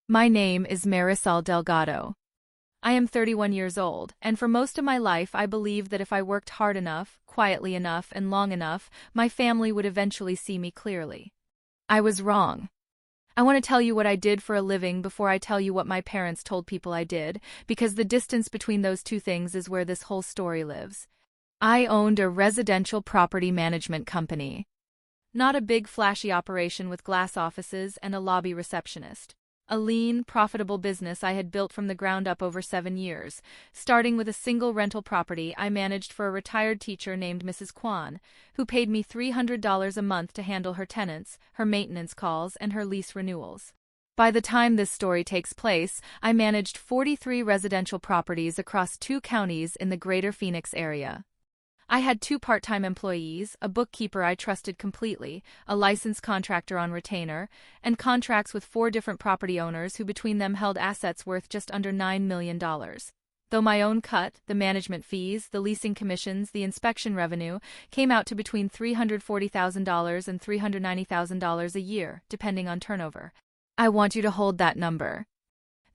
My name is Marisol Delgado. I am 31 years old, and for most of my life I believed that if I worked hard enough, quietly enough, and long enough, my family would eventually see me clearly. I was wrong. I want to tell you what I did for a living before I tell you what my parents told people I did, because the distance between those two things is where this whole story lives. I owned a residential property management company. Not a big flashy operation with glass offices and a lobby receptionist. A lean, profitable business I had built from the ground up over 7 years. Starting with a single rental property I managed for a retired teacher named Mrs. Kwan, who paid me $300 a month to handle her tenants, her maintenance calls, and her lease renewals. By the time this story takes place, I managed 43 residential properties across 2 counties in the greater Phoenix area. I had 2 part-time employees, a bookkeeper I trusted completely, a licensed contractor on retainer, and contracts with 4 different property owners who between them held assets worth just under $9 million. Though my own cut, the management fees, the leasing commissions, the inspection revenue, came out to between $340,000 and $390,000 a year, depending on turnover. I want you to hold that number.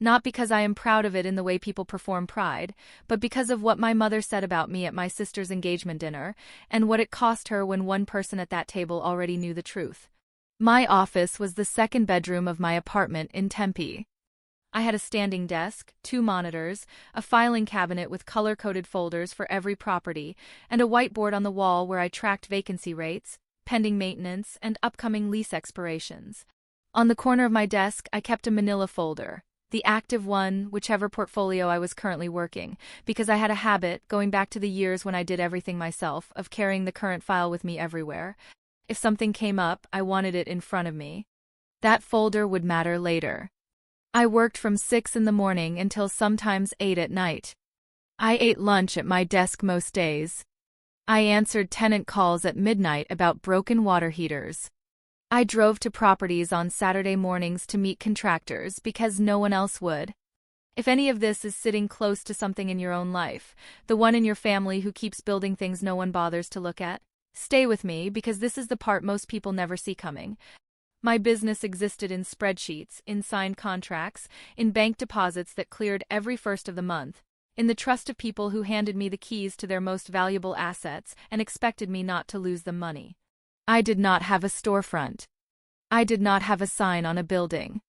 Not because I am proud of it in the way people perform pride, but because of what my mother said about me at my sister's engagement dinner, and what it cost her when one person at that table already knew the truth. My office was the second bedroom of my apartment in Tempe. I had a standing desk, 2 monitors, a filing cabinet with color-coded folders for every property, and a whiteboard on the wall where I tracked vacancy rates, pending maintenance, and upcoming lease expirations. On the corner of my desk, I kept a manila folder. The active one, whichever portfolio I was currently working, because I had a habit, going back to the years when I did everything myself, of carrying the current file with me everywhere. If something came up, I wanted it in front of me. That folder would matter later. I worked from 6 in the morning until sometimes 8 at night. I ate lunch at my desk most days. I answered tenant calls at midnight about broken water heaters. I drove to properties on Saturday mornings to meet contractors because no one else would. If any of this is sitting close to something in your own life, the one in your family who keeps building things no one bothers to look at, stay with me because this is the part most people never see coming. My business existed in spreadsheets, in signed contracts, in bank deposits that cleared every first of the month, in the trust of people who handed me the keys to their most valuable assets and expected me not to lose them money. I did not have a storefront. I did not have a sign on a building.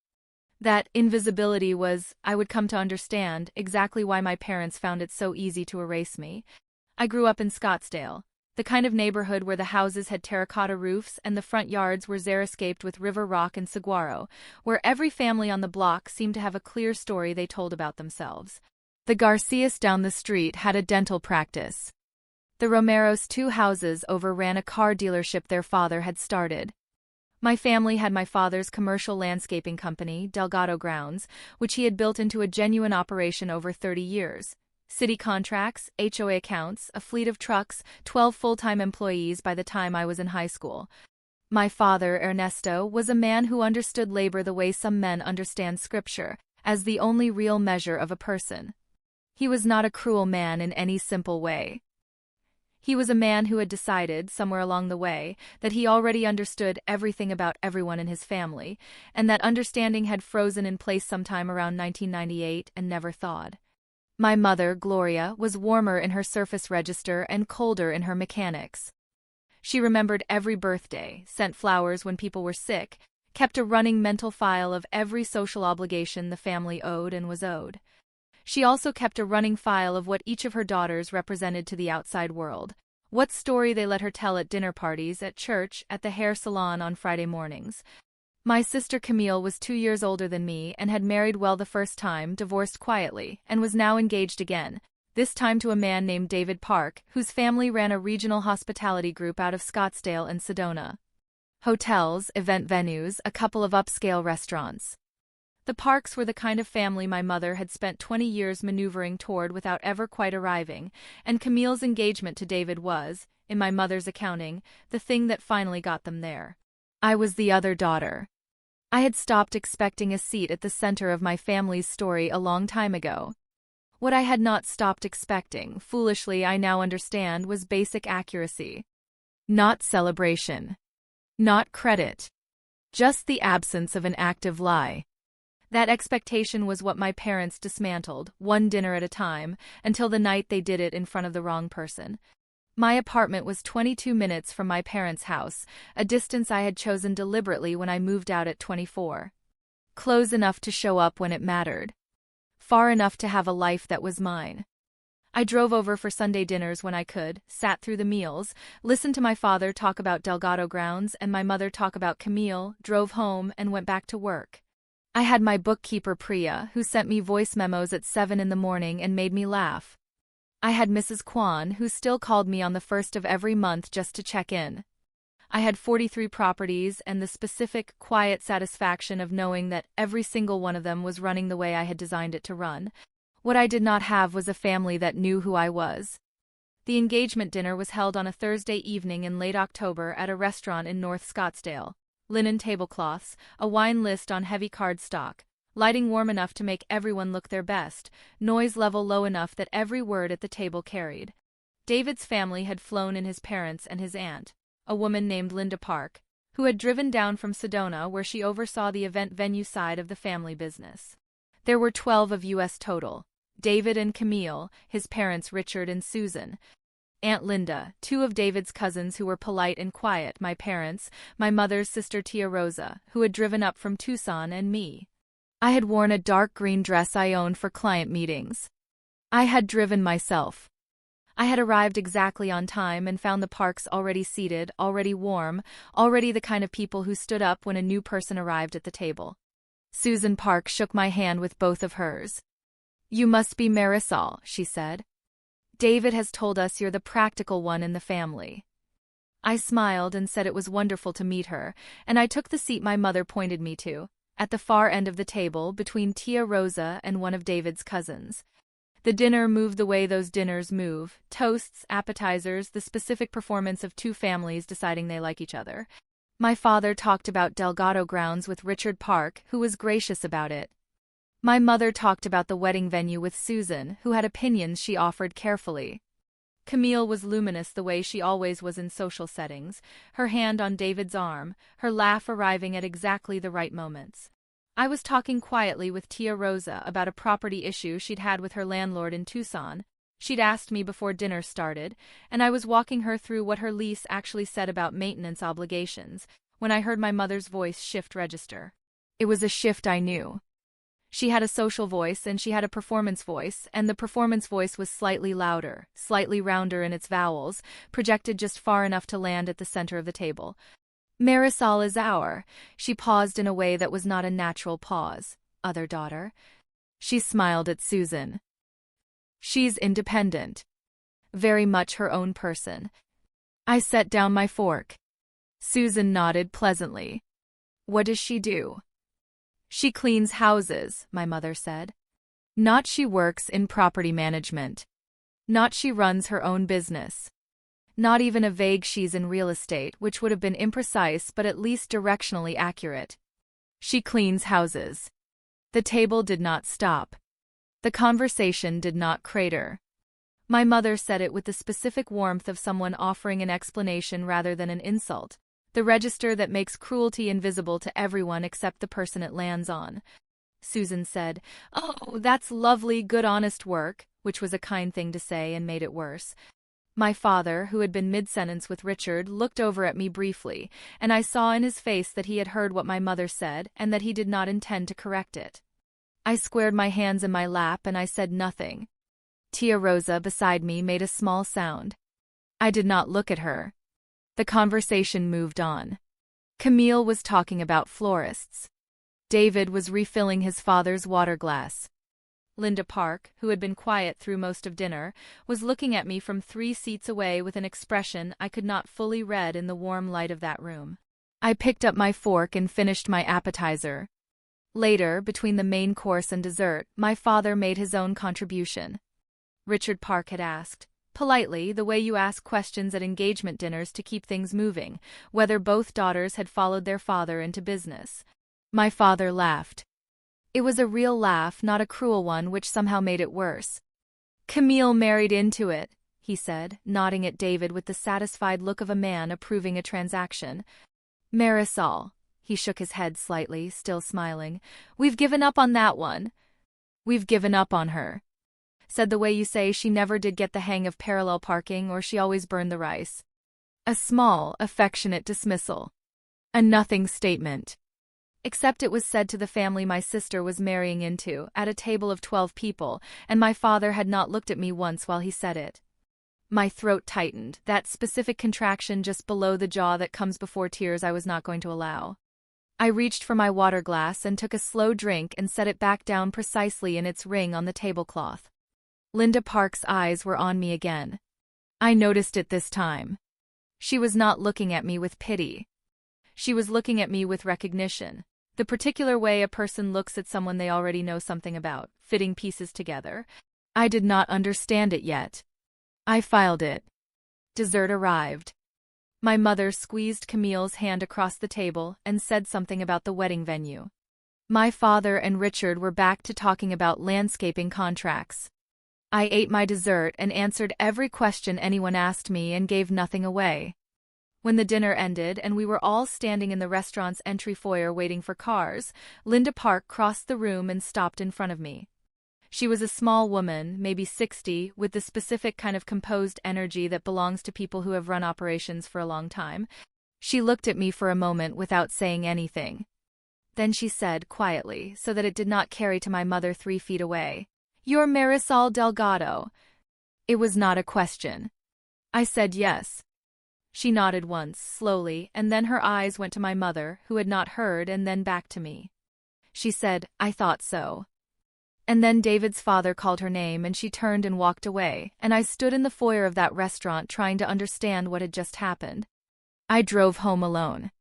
That invisibility was, I would come to understand, exactly why my parents found it so easy to erase me. I grew up in Scottsdale, the kind of neighborhood where the houses had terracotta roofs and the front yards were xeriscaped with river rock and saguaro, where every family on the block seemed to have a clear story they told about themselves. The Garcias down the street had a dental practice. The Romeros' 2 houses over ran a car dealership their father had started. My family had my father's commercial landscaping company, Delgado Grounds, which he had built into a genuine operation over 30 years. City contracts, HOA accounts, a fleet of trucks, 12 full-time employees by the time I was in high school. My father, Ernesto, was a man who understood labor the way some men understand scripture, as the only real measure of a person. He was not a cruel man in any simple way. He was a man who had decided, somewhere along the way, that he already understood everything about everyone in his family, and that understanding had frozen in place sometime around 1998 and never thawed. My mother, Gloria, was warmer in her surface register and colder in her mechanics. She remembered every birthday, sent flowers when people were sick, kept a running mental file of every social obligation the family owed and was owed. She also kept a running file of what each of her daughters represented to the outside world, what story they let her tell at dinner parties, at church, at the hair salon on Friday mornings. My sister Camille was 2 years older than me and had married well the first time, divorced quietly, and was now engaged again, this time to a man named David Park, whose family ran a regional hospitality group out of Scottsdale and Sedona. Hotels, event venues, a couple of upscale restaurants. The Parks were the kind of family my mother had spent 20 years maneuvering toward without ever quite arriving, and Camille's engagement to David was, in my mother's accounting, the thing that finally got them there. I was the other daughter. I had stopped expecting a seat at the center of my family's story a long time ago. What I had not stopped expecting, foolishly I now understand, was basic accuracy. Not celebration. Not credit. Just the absence of an active lie. That expectation was what my parents dismantled, one dinner at a time, until the night they did it in front of the wrong person. My apartment was 22 minutes from my parents' house, a distance I had chosen deliberately when I moved out at 24. Close enough to show up when it mattered. Far enough to have a life that was mine. I drove over for Sunday dinners when I could, sat through the meals, listened to my father talk about Delgado grounds and my mother talk about Camille, drove home, and went back to work. I had my bookkeeper Priya, who sent me voice memos at 7 in the morning and made me laugh. I had Mrs. Kwan, who still called me on the 1st of every month just to check in. I had 43 properties and the specific, quiet satisfaction of knowing that every single one of them was running the way I had designed it to run. What I did not have was a family that knew who I was. The engagement dinner was held on a Thursday evening in late October at a restaurant in North Scottsdale. Linen tablecloths, a wine list on heavy cardstock, lighting warm enough to make everyone look their best, noise level low enough that every word at the table carried. David's family had flown in his parents and his aunt, a woman named Linda Park, who had driven down from Sedona where she oversaw the event venue side of the family business. There were 12 of us total, David and Camille, his parents Richard and Susan, Aunt Linda, 2 of David's cousins who were polite and quiet, my parents, my mother's sister Tia Rosa, who had driven up from Tucson, and me. I had worn a dark green dress I owned for client meetings. I had driven myself. I had arrived exactly on time and found the Parks already seated, already warm, already the kind of people who stood up when a new person arrived at the table. Susan Park shook my hand with both of hers. "You must be Marisol," she said. "David has told us you're the practical one in the family." I smiled and said it was wonderful to meet her, and I took the seat my mother pointed me to, at the far end of the table between Tia Rosa and one of David's cousins. The dinner moved the way those dinners move, toasts, appetizers, the specific performance of 2 families deciding they like each other. My father talked about Delgado grounds with Richard Park, who was gracious about it. My mother talked about the wedding venue with Susan, who had opinions she offered carefully. Camille was luminous the way she always was in social settings, her hand on David's arm, her laugh arriving at exactly the right moments. I was talking quietly with Tia Rosa about a property issue she'd had with her landlord in Tucson. She'd asked me before dinner started, and I was walking her through what her lease actually said about maintenance obligations, when I heard my mother's voice shift register. It was a shift I knew. She had a social voice and she had a performance voice, and the performance voice was slightly louder, slightly rounder in its vowels, projected just far enough to land at the center of the table. "Marisol is our," she paused in a way that was not a natural pause, "other daughter." She smiled at Susan. "She's independent. Very much her own person." I set down my fork. Susan nodded pleasantly. "What does she do?" "She cleans houses," my mother said. "Not she works in property management. Not she runs her own business. Not even a vague she's in real estate, which would have been imprecise but at least directionally accurate. She cleans houses." The table did not stop. The conversation did not crater. My mother said it with the specific warmth of someone offering an explanation rather than an insult, the register that makes cruelty invisible to everyone except the person it lands on. Susan said, "Oh, that's lovely, good, honest work," which was a kind thing to say and made it worse. My father, who had been mid-sentence with Richard, looked over at me briefly, and I saw in his face that he had heard what my mother said and that he did not intend to correct it. I squared my hands in my lap and I said nothing. Tia Rosa beside me made a small sound. I did not look at her. The conversation moved on. Camille was talking about florists. David was refilling his father's water glass. Linda Park, who had been quiet through most of dinner, was looking at me from 3 seats away with an expression I could not fully read in the warm light of that room. I picked up my fork and finished my appetizer. Later, between the main course and dessert, my father made his own contribution. Richard Park had asked, politely, the way you ask questions at engagement dinners to keep things moving, whether both daughters had followed their father into business. My father laughed. It was a real laugh, not a cruel one, which somehow made it worse. "Camille married into it," he said, nodding at David with the satisfied look of a man approving a transaction. "Marisol," he He shook his head slightly, still smiling. We've given up on that one. We've given up on her. Said the way you say she never did get the hang of parallel parking or she always burned the rice. A small, affectionate dismissal. A nothing statement. Except it was said to the family my sister was marrying into, at a table of 12 people, and my father had not looked at me once while he said it. My throat tightened, that specific contraction just below the jaw that comes before tears I was not going to allow. I reached for my water glass and took a slow drink and set it back down precisely in its ring on the tablecloth. Linda Park's eyes were on me again. I noticed it this time. She was not looking at me with pity. She was looking at me with recognition. The particular way a person looks at someone they already know something about, fitting pieces together. I did not understand it yet. I filed it. Dessert arrived. My mother squeezed Camille's hand across the table and said something about the wedding venue. My father and Richard were back to talking about landscaping contracts. I ate my dessert and answered every question anyone asked me and gave nothing away. When the dinner ended and we were all standing in the restaurant's entry foyer waiting for cars, Linda Park crossed the room and stopped in front of me. She was a small woman, maybe 60, with the specific kind of composed energy that belongs to people who have run operations for a long time. She looked at me for a moment without saying anything. Then she said, quietly, so that it did not carry to my mother 3 feet away, "You're Marisol Delgado." It was not a question. I said yes. She nodded once, slowly, and then her eyes went to my mother, who had not heard, and then back to me. She said, "I thought so." And then David's father called her name and she turned and walked away, and I stood in the foyer of that restaurant trying to understand what had just happened. I drove home alone.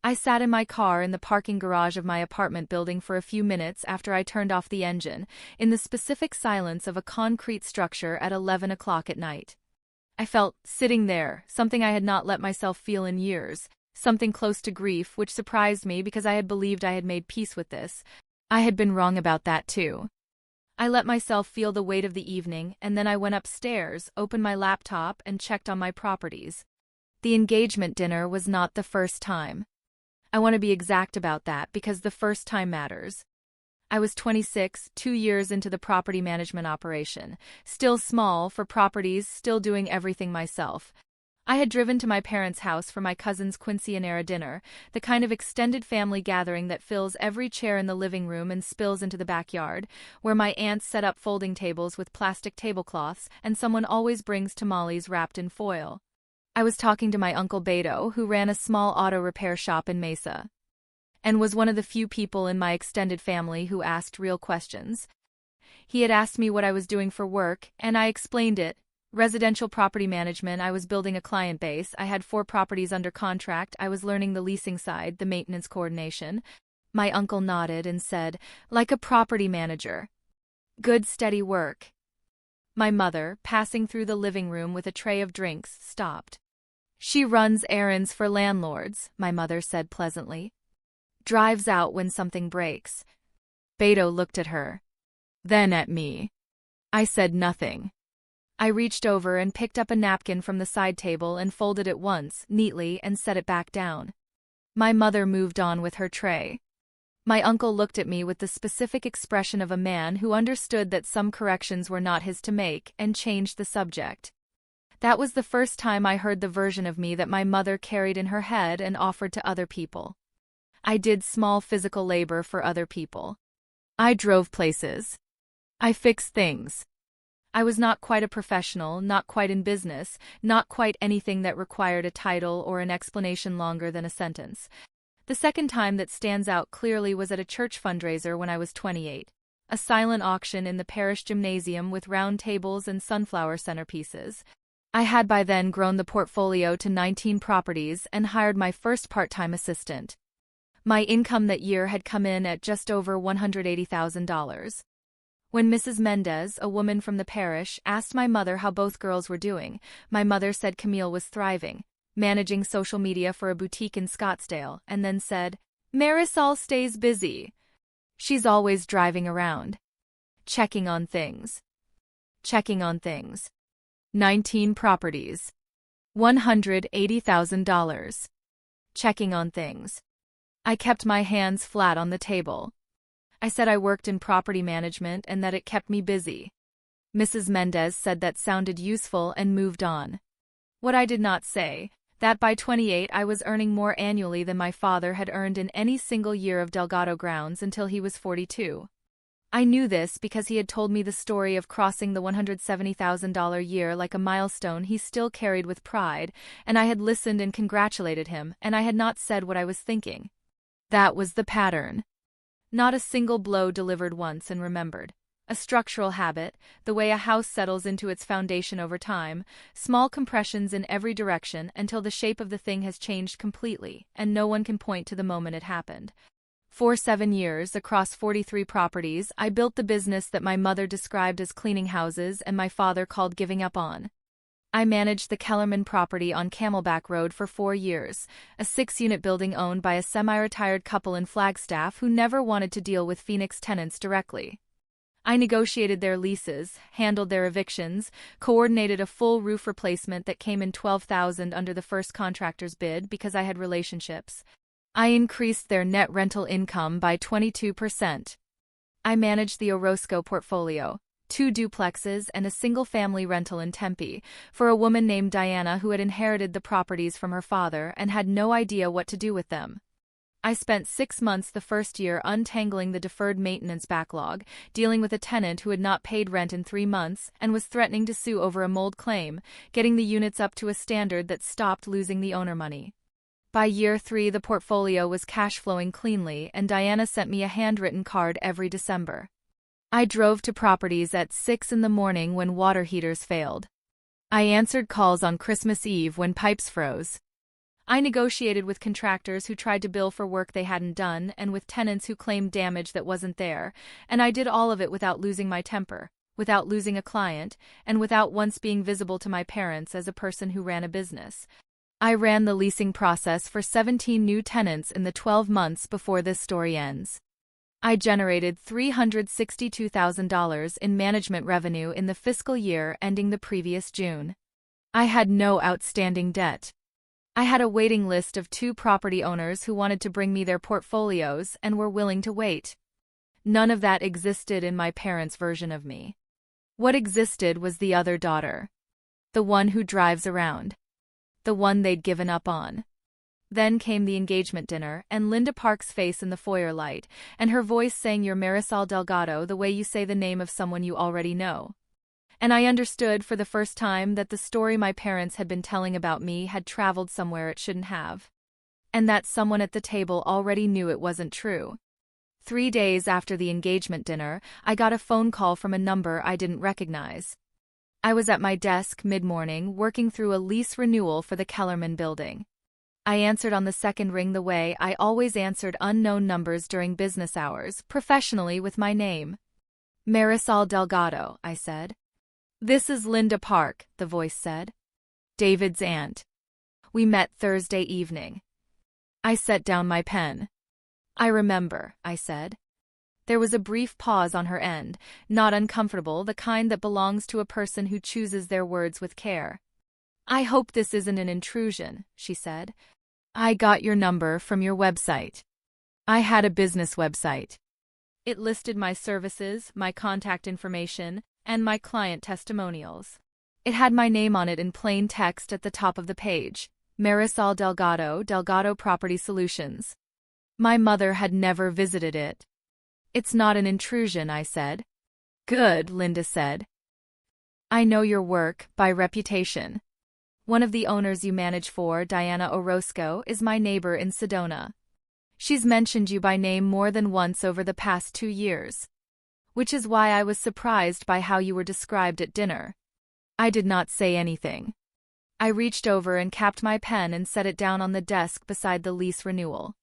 I sat in my car in the parking garage of my apartment building for a few minutes after I turned off the engine, in the specific silence of a concrete structure at 11 o'clock at night. I felt, sitting there, something I had not let myself feel in years, something close to grief, which surprised me because I had believed I had made peace with this. I had been wrong about that too. I let myself feel the weight of the evening, and then I went upstairs, opened my laptop, and checked on my properties. The engagement dinner was not the first time. I want to be exact about that because the first time matters. I was 26, 2 years into the property management operation, still small for properties, still doing everything myself. I had driven to my parents' house for my cousin's quinceañera dinner, the kind of extended family gathering that fills every chair in the living room and spills into the backyard, where my aunts set up folding tables with plastic tablecloths and someone always brings tamales wrapped in foil. I was talking to my Uncle Beto, who ran a small auto repair shop in Mesa, and was one of the few people in my extended family who asked real questions. He had asked me what I was doing for work, and I explained it. Residential property management. I was building a client base. I had 4 properties under contract. I was learning the leasing side, the maintenance coordination. My uncle nodded and said, "Like a property manager. Good, steady work." My mother, passing through the living room with a tray of drinks, stopped. "She runs errands for landlords," my mother said pleasantly. "Drives out when something breaks." Beto looked at her. Then at me. I said nothing. I reached over and picked up a napkin from the side table and folded it once, neatly, and set it back down. My mother moved on with her tray. My uncle looked at me with the specific expression of a man who understood that some corrections were not his to make, and changed the subject. That was the first time I heard the version of me that my mother carried in her head and offered to other people. I did small physical labor for other people. I drove places. I fixed things. I was not quite a professional, not quite in business, not quite anything that required a title or an explanation longer than a sentence. The second time that stands out clearly was at a church fundraiser when I was 28. A silent auction in the parish gymnasium with round tables and sunflower centerpieces. I had by then grown the portfolio to 19 properties and hired my first part-time assistant. My income that year had come in at just over $180,000. When Mrs. Mendez, a woman from the parish, asked my mother how both girls were doing, my mother said Camille was thriving, managing social media for a boutique in Scottsdale, and then said, "Marisol stays busy. She's always driving around. Checking on things. Checking on things. 19 properties. $180,000. Checking on things." I kept my hands flat on the table. I said I worked in property management and that it kept me busy. Mrs. Mendez said that sounded useful and moved on. What I did not say, that by 28 I was earning more annually than my father had earned in any single year of Delgado grounds until he was 42. I knew this because he had told me the story of crossing the $170,000 year like a milestone he still carried with pride, and I had listened and congratulated him, and I had not said what I was thinking. That was the pattern. Not a single blow delivered once and remembered. A structural habit, the way a house settles into its foundation over time, small compressions in every direction until the shape of the thing has changed completely, and no one can point to the moment it happened. For 7 years, across 43 properties, I built the business that my mother described as cleaning houses and my father called giving up on. I managed the Kellerman property on Camelback Road for 4 years, a 6-unit building owned by a semi-retired couple in Flagstaff who never wanted to deal with Phoenix tenants directly. I negotiated their leases, handled their evictions, coordinated a full roof replacement that came in $12,000 under the first contractor's bid because I had relationships. I increased their net rental income by 22%. I managed the Orozco portfolio, 2 duplexes and a single-family rental in Tempe, for a woman named Diana who had inherited the properties from her father and had no idea what to do with them. I spent 6 months the first year untangling the deferred maintenance backlog, dealing with a tenant who had not paid rent in 3 months and was threatening to sue over a mold claim, getting the units up to a standard that stopped losing the owner money. By year 3 the portfolio was cash flowing cleanly and Diana sent me a handwritten card every December. I drove to properties at 6 in the morning when water heaters failed. I answered calls on Christmas Eve when pipes froze. I negotiated with contractors who tried to bill for work they hadn't done and with tenants who claimed damage that wasn't there, and I did all of it without losing my temper, without losing a client, and without once being visible to my parents as a person who ran a business. I ran the leasing process for 17 new tenants in the 12 months before this story ends. I generated $362,000 in management revenue in the fiscal year ending the previous June. I had no outstanding debt. I had a waiting list of 2 property owners who wanted to bring me their portfolios and were willing to wait. None of that existed in my parents' version of me. What existed was the other daughter. The one who drives around. The one they'd given up on. Then came the engagement dinner, and Linda Park's face in the foyer light, and her voice saying "You're Marisol Delgado" the way you say the name of someone you already know. And I understood for the first time that the story my parents had been telling about me had traveled somewhere it shouldn't have. And that someone at the table already knew it wasn't true. 3 days after the engagement dinner, I got a phone call from a number I didn't recognize. I was at my desk mid-morning working through a lease renewal for the Kellerman building. I answered on the second ring the way I always answered unknown numbers during business hours, professionally with my name. "Marisol Delgado," I said. "This is Linda Park," the voice said. "David's aunt. We met Thursday evening." I set down my pen. "I remember," I said. There was a brief pause on her end, not uncomfortable, the kind that belongs to a person who chooses their words with care. "I hope this isn't an intrusion," she said. "I got your number from your website." I had a business website. It listed my services, my contact information, and my client testimonials. It had my name on it in plain text at the top of the page. Marisol Delgado, Delgado Property Solutions. My mother had never visited it. "It's not an intrusion," I said. "Good," Linda said. "I know your work, by reputation. One of the owners you manage for, Diana Orozco, is my neighbor in Sedona. She's mentioned you by name more than once over the past 2 years. Which is why I was surprised by how you were described at dinner." I did not say anything. I reached over and capped my pen and set it down on the desk beside the lease renewal.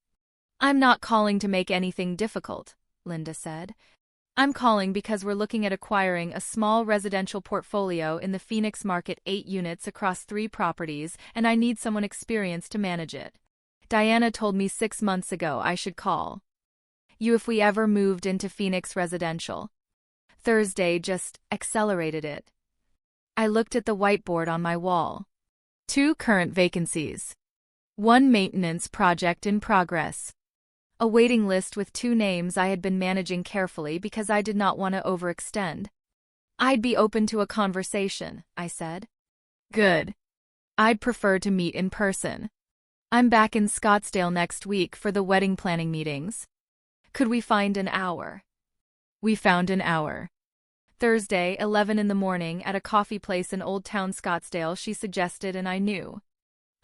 "I'm not calling to make anything difficult," Linda said. "I'm calling because we're looking at acquiring a small residential portfolio in the Phoenix market, 8 units across 3 properties, and I need someone experienced to manage it. Diana told me 6 months ago I should call you if we ever moved into Phoenix residential. Thursday just accelerated it." I looked at the whiteboard on my wall. 2 current vacancies. 1 maintenance project in progress. A waiting list with 2 names I had been managing carefully because I did not want to overextend. I'd be open to a conversation, I said. Good. I'd prefer to meet in person. I'm back in Scottsdale next week for the wedding planning meetings. Could we find an hour? We found an hour. Thursday, 11 in the morning, at a coffee place in Old Town Scottsdale, she suggested, and I knew.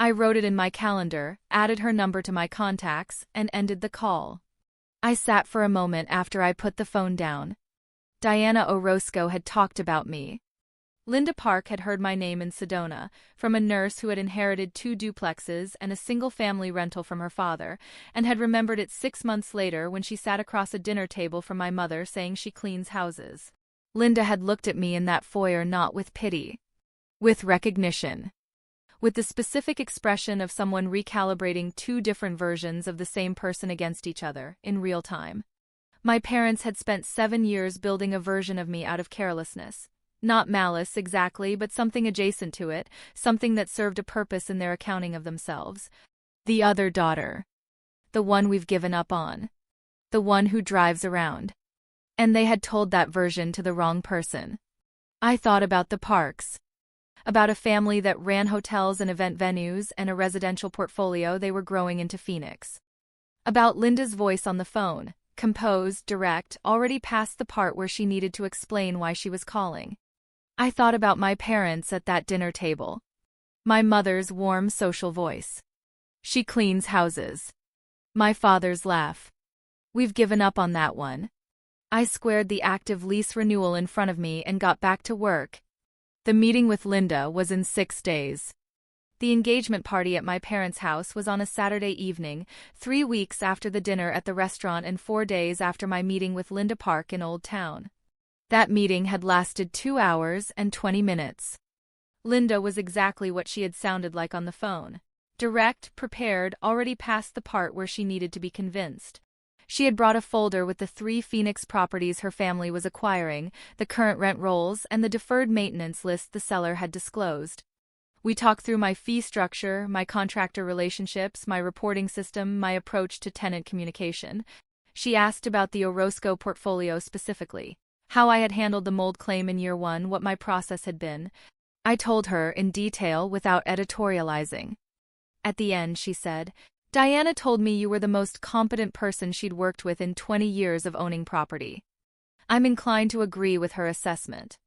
I wrote it in my calendar, added her number to my contacts, and ended the call. I sat for a moment after I put the phone down. Diana Orozco had talked about me. Linda Park had heard my name in Sedona, from a nurse who had inherited 2 duplexes and a single-family rental from her father, and had remembered it 6 months later when she sat across a dinner table from my mother saying she cleans houses. Linda had looked at me in that foyer not with pity. With recognition. With the specific expression of someone recalibrating 2 different versions of the same person against each other, in real time. My parents had spent 7 years building a version of me out of carelessness. Not malice exactly, but something adjacent to it, something that served a purpose in their accounting of themselves. The other daughter. The one we've given up on. The one who drives around. And they had told that version to the wrong person. I thought about the Parks. About a family that ran hotels and event venues and a residential portfolio they were growing into Phoenix. About Linda's voice on the phone, composed, direct, already past the part where she needed to explain why she was calling. I thought about my parents at that dinner table. My mother's warm social voice. She cleans houses. My father's laugh. We've given up on that one. I squared the active lease renewal in front of me and got back to work. The meeting with Linda was in 6 days. The engagement party at my parents' house was on a Saturday evening, 3 weeks after the dinner at the restaurant and 4 days after my meeting with Linda Park in Old Town. That meeting had lasted 2 hours and 20 minutes. Linda was exactly what she had sounded like on the phone. Direct, prepared, already past the part where she needed to be convinced. She had brought a folder with the 3 Phoenix properties her family was acquiring, the current rent rolls, and the deferred maintenance list the seller had disclosed. We talked through my fee structure, my contractor relationships, my reporting system, my approach to tenant communication. She asked about the Orozco portfolio specifically, how I had handled the mold claim in year 1, what my process had been. I told her in detail without editorializing. At the end, she said, Diana told me you were the most competent person she'd worked with in 20 years of owning property. I'm inclined to agree with her assessment.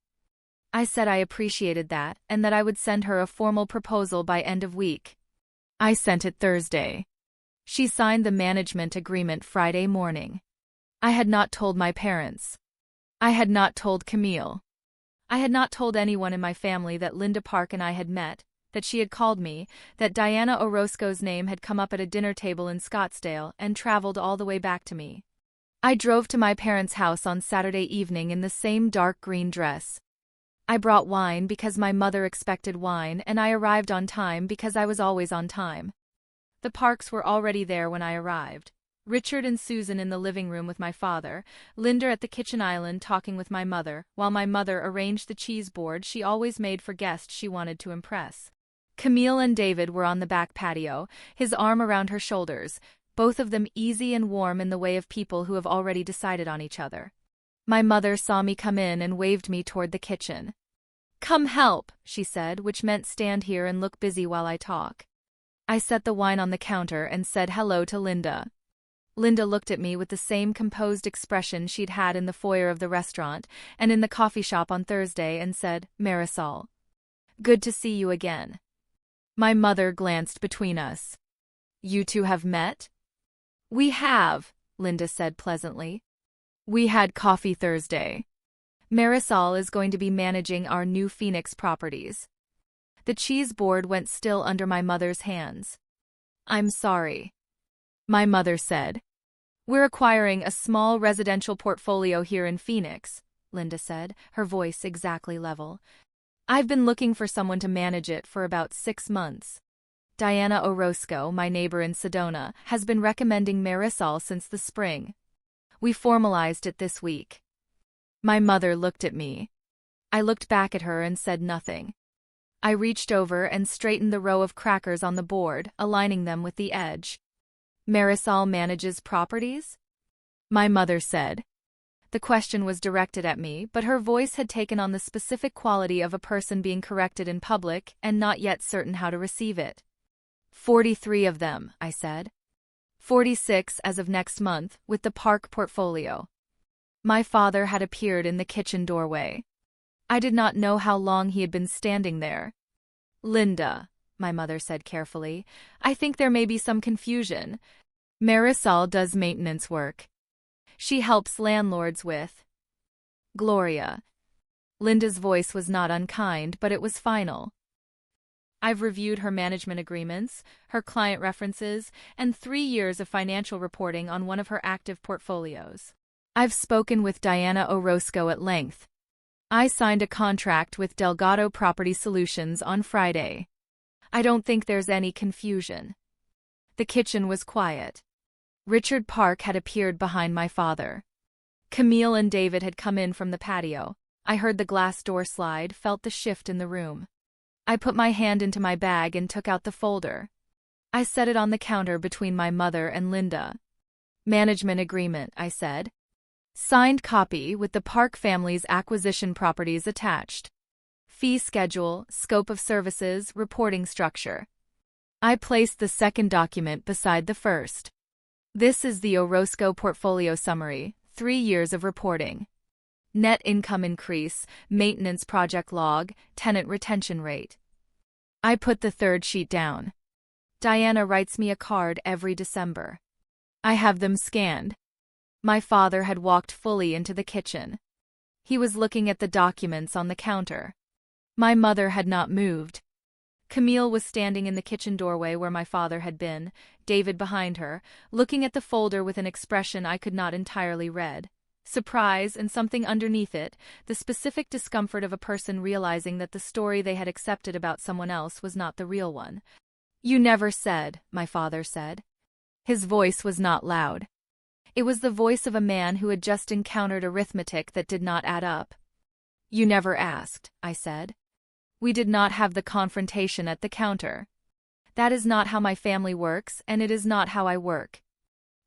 I said I appreciated that and that I would send her a formal proposal by end of week. I sent it Thursday. She signed the management agreement Friday morning. I had not told my parents. I had not told Camille. I had not told anyone in my family that Linda Park and I had met, that she had called me, that Diana Orozco's name had come up at a dinner table in Scottsdale and traveled all the way back to me. I drove to my parents' house on Saturday evening in the same dark green dress. I brought wine because my mother expected wine, and I arrived on time because I was always on time. The Parks were already there when I arrived. Richard and Susan in the living room with my father, Linda at the kitchen island talking with my mother, while my mother arranged the cheese board she always made for guests she wanted to impress. Camille and David were on the back patio, his arm around her shoulders, both of them easy and warm in the way of people who have already decided on each other. My mother saw me come in and waved me toward the kitchen. Come help, she said, which meant stand here and look busy while I talk. I set the wine on the counter and said hello to Linda. Linda looked at me with the same composed expression she'd had in the foyer of the restaurant and in the coffee shop on Thursday and said, Marisol. Good to see you again. My mother glanced between us. You two have met? We have, Linda said pleasantly. We had coffee Thursday. Marisol is going to be managing our new Phoenix properties. The cheese board went still under my mother's hands. I'm sorry. My mother said. We're acquiring a small residential portfolio here in Phoenix, Linda said, her voice exactly level. I've been looking for someone to manage it for about 6 months. Diana Orozco, my neighbor in Sedona, has been recommending Marisol since the spring. We formalized it this week. My mother looked at me. I looked back at her and said nothing. I reached over and straightened the row of crackers on the board, aligning them with the edge. Marisol manages properties? My mother said. The question was directed at me, but her voice had taken on the specific quality of a person being corrected in public and not yet certain how to receive it. 43 of them, I said. 46 as of next month, with the park portfolio. My father had appeared in the kitchen doorway. I did not know how long he had been standing there. Linda, my mother said carefully, I think there may be some confusion. Marisol does maintenance work. She helps landlords with. Gloria. Linda's voice was not unkind, but it was final. I've reviewed her management agreements, her client references, and 3 years of financial reporting on one of her active portfolios. I've spoken with Diana Orozco at length. I signed a contract with Delgado Property Solutions on Friday. I don't think there's any confusion. The kitchen was quiet. Richard Park had appeared behind my father. Camille and David had come in from the patio. I heard the glass door slide, felt the shift in the room. I put my hand into my bag and took out the folder. I set it on the counter between my mother and Linda. Management agreement, I said. Signed copy with the Park family's acquisition properties attached. Fee schedule, scope of services, reporting structure. I placed the second document beside the first. This is the Orozco portfolio summary, 3 years of reporting. Net income increase, maintenance project log, tenant retention rate. I put the third sheet down. Diana writes me a card every December. I have them scanned. My father had walked fully into the kitchen. He was looking at the documents on the counter. My mother had not moved. Camille was standing in the kitchen doorway where my father had been, David behind her, looking at the folder with an expression I could not entirely read. Surprise and something underneath it, the specific discomfort of a person realizing that the story they had accepted about someone else was not the real one. You never said, my father said. His voice was not loud. It was the voice of a man who had just encountered arithmetic that did not add up. You never asked, I said. We did not have the confrontation at the counter. That is not how my family works, and it is not how I work.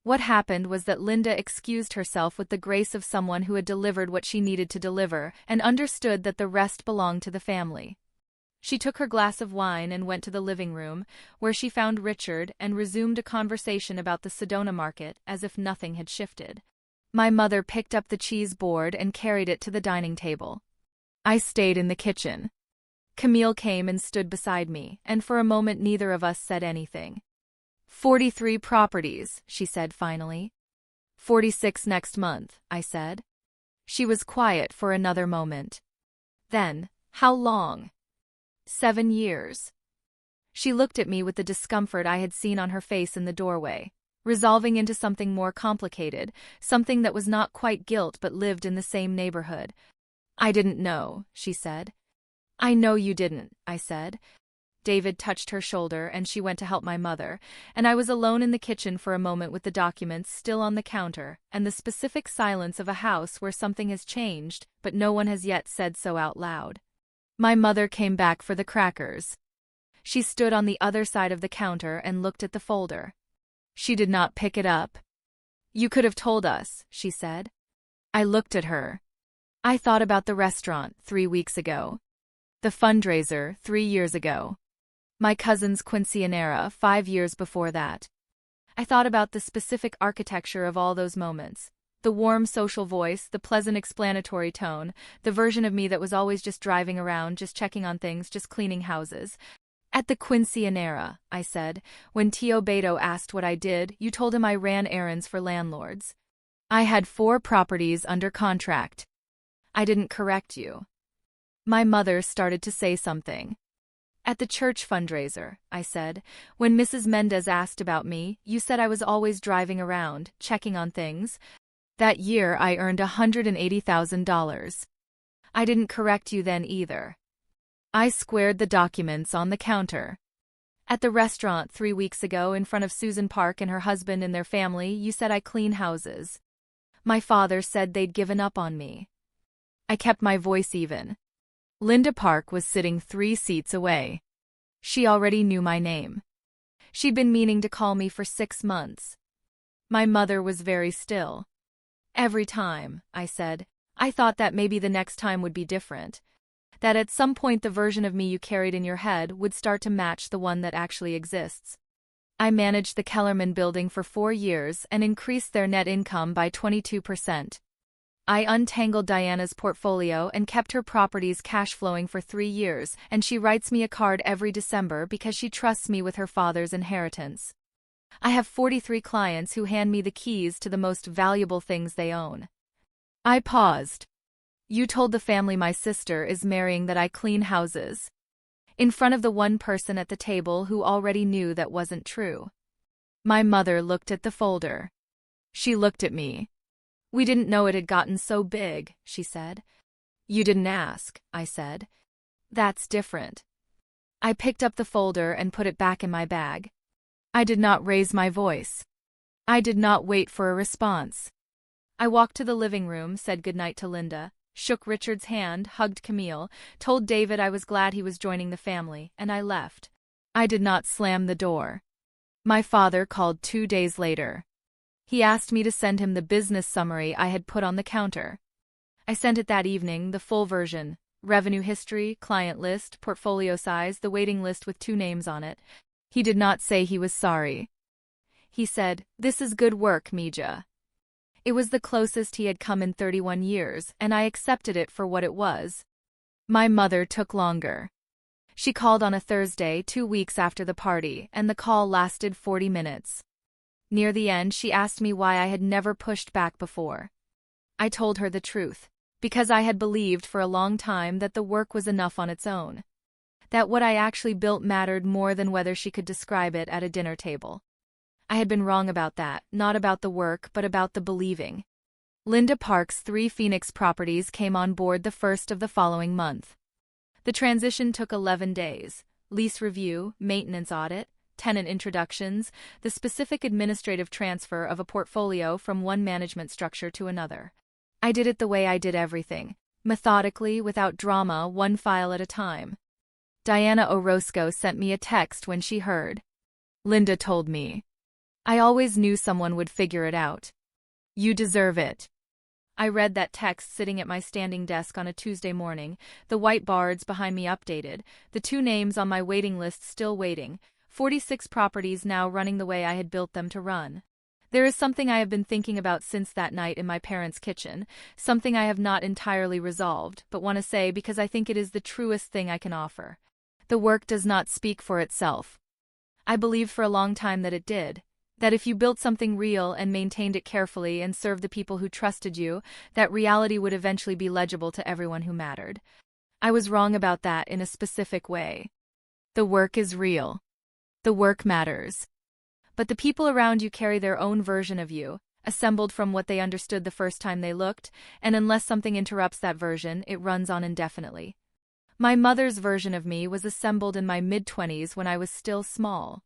What happened was that Linda excused herself with the grace of someone who had delivered what she needed to deliver and understood that the rest belonged to the family. She took her glass of wine and went to the living room, where she found Richard and resumed a conversation about the Sedona market as if nothing had shifted. My mother picked up the cheese board and carried it to the dining table. I stayed in the kitchen. Camille came and stood beside me, and for a moment neither of us said anything. 43 properties, she said finally. 46 next month, I said. She was quiet for another moment. Then, how long? 7 years. She looked at me with the discomfort I had seen on her face in the doorway, resolving into something more complicated, something that was not quite guilt but lived in the same neighborhood. I didn't know, she said. I know you didn't, I said. David touched her shoulder and she went to help my mother, and I was alone in the kitchen for a moment with the documents still on the counter and the specific silence of a house where something has changed, but no one has yet said so out loud. My mother came back for the crackers. She stood on the other side of the counter and looked at the folder. She did not pick it up. You could have told us, she said. I looked at her. I thought about the restaurant 3 weeks ago. The fundraiser 3 years ago. My cousin's quinceanera 5 years before that. I thought about the specific architecture of all those moments. The warm social voice, the pleasant explanatory tone, the version of me that was always just driving around, just checking on things, just cleaning houses. At the quinceanera, I said, when Tio Beto asked what I did, you told him I ran errands for landlords. I had 4 properties under contract. I didn't correct you. My mother started to say something. At the church fundraiser, I said, when Mrs. Mendez asked about me, you said I was always driving around, checking on things. That year I earned $180,000. I didn't correct you then either. I squared the documents on the counter. At the restaurant 3 weeks ago in front of Susan Park and her husband and their family, you said I clean houses. My father said they'd given up on me. I kept my voice even. Linda Park was sitting 3 seats away. She already knew my name. She'd been meaning to call me for 6 months. My mother was very still. Every time, I said, I thought that maybe the next time would be different. That at some point the version of me you carried in your head would start to match the one that actually exists. I managed the Kellerman building for 4 years and increased their net income by 22%. I untangled Diana's portfolio and kept her properties cash flowing for 3 years, and she writes me a card every December because she trusts me with her father's inheritance. I have 43 clients who hand me the keys to the most valuable things they own. I paused. You told the family my sister is marrying that I clean houses. In front of the one person at the table who already knew that wasn't true. My mother looked at the folder. She looked at me. We didn't know it had gotten so big, she said. You didn't ask, I said. That's different. I picked up the folder and put it back in my bag. I did not raise my voice. I did not wait for a response. I walked to the living room, said goodnight to Linda, shook Richard's hand, hugged Camille, told David I was glad he was joining the family, and I left. I did not slam the door. My father called 2 days later. He asked me to send him the business summary I had put on the counter. I sent it that evening, the full version. Revenue history, client list, portfolio size, the waiting list with 2 names on it. He did not say he was sorry. He said, "This is good work, Mija." It was the closest he had come in 31 years, and I accepted it for what it was. My mother took longer. She called on a Thursday 2 weeks after the party, and the call lasted 40 minutes. Near the end, she asked me why I had never pushed back before. I told her the truth, because I had believed for a long time that the work was enough on its own. That what I actually built mattered more than whether she could describe it at a dinner table. I had been wrong about that, not about the work but about the believing. Linda Park's 3 Phoenix properties came on board the first of the following month. The transition took 11 days. Lease review, maintenance audit, tenant introductions, the specific administrative transfer of a portfolio from one management structure to another. I did it the way I did everything, methodically, without drama, one file at a time. Diana Orozco sent me a text when she heard. Linda told me. I always knew someone would figure it out. You deserve it. I read that text sitting at my standing desk on a Tuesday morning, the white bards behind me updated, the 2 names on my waiting list still waiting, 46 properties now running the way I had built them to run. There is something I have been thinking about since that night in my parents' kitchen, something I have not entirely resolved, but want to say because I think it is the truest thing I can offer. The work does not speak for itself. I believed for a long time that it did. That if you built something real and maintained it carefully and served the people who trusted you, that reality would eventually be legible to everyone who mattered. I was wrong about that in a specific way. The work is real. The work matters. But the people around you carry their own version of you, assembled from what they understood the first time they looked, and unless something interrupts that version, it runs on indefinitely. My mother's version of me was assembled in my mid-20s when I was still small.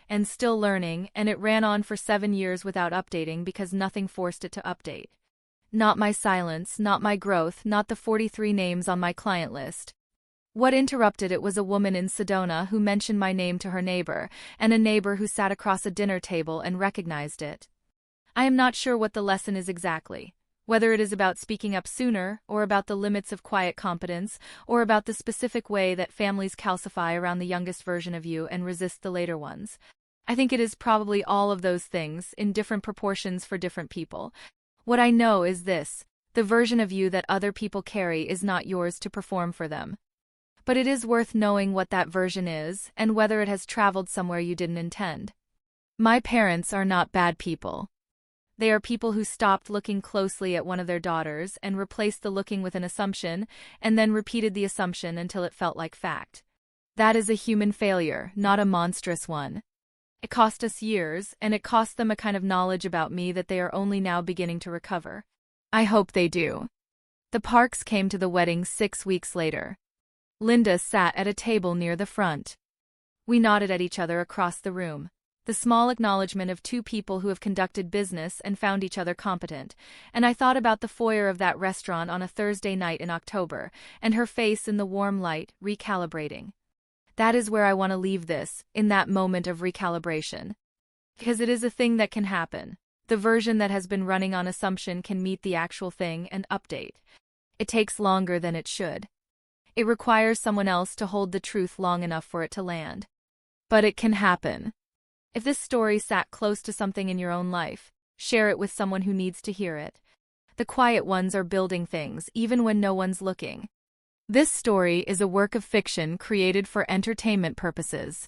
And still learning, and it ran on for 7 years without updating because nothing forced it to update. Not my silence, not my growth, not the 43 names on my client list. What interrupted it was a woman in Sedona who mentioned my name to her neighbor, and a neighbor who sat across a dinner table and recognized it. I am not sure what the lesson is exactly, whether it is about speaking up sooner, or about the limits of quiet competence, or about the specific way that families calcify around the youngest version of you and resist the later ones. I think it is probably all of those things, in different proportions for different people. What I know is this: the version of you that other people carry is not yours to perform for them. But it is worth knowing what that version is, and whether it has traveled somewhere you didn't intend. My parents are not bad people. They are people who stopped looking closely at one of their daughters and replaced the looking with an assumption, and then repeated the assumption until it felt like fact. That is a human failure, not a monstrous one. It cost us years, and it cost them a kind of knowledge about me that they are only now beginning to recover. I hope they do. The Parks came to the wedding 6 weeks later. Linda sat at a table near the front. We nodded at each other across the room, the small acknowledgement of 2 people who have conducted business and found each other competent, and I thought about the foyer of that restaurant on a Thursday night in October, and her face in the warm light, recalibrating. That is where I want to leave this, in that moment of recalibration. Because it is a thing that can happen. The version that has been running on assumption can meet the actual thing and update. It takes longer than it should. It requires someone else to hold the truth long enough for it to land. But it can happen. If this story sat close to something in your own life, share it with someone who needs to hear it. The quiet ones are building things, even when no one's looking. This story is a work of fiction created for entertainment purposes.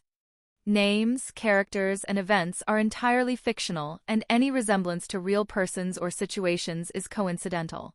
Names, characters, and events are entirely fictional, and any resemblance to real persons or situations is coincidental.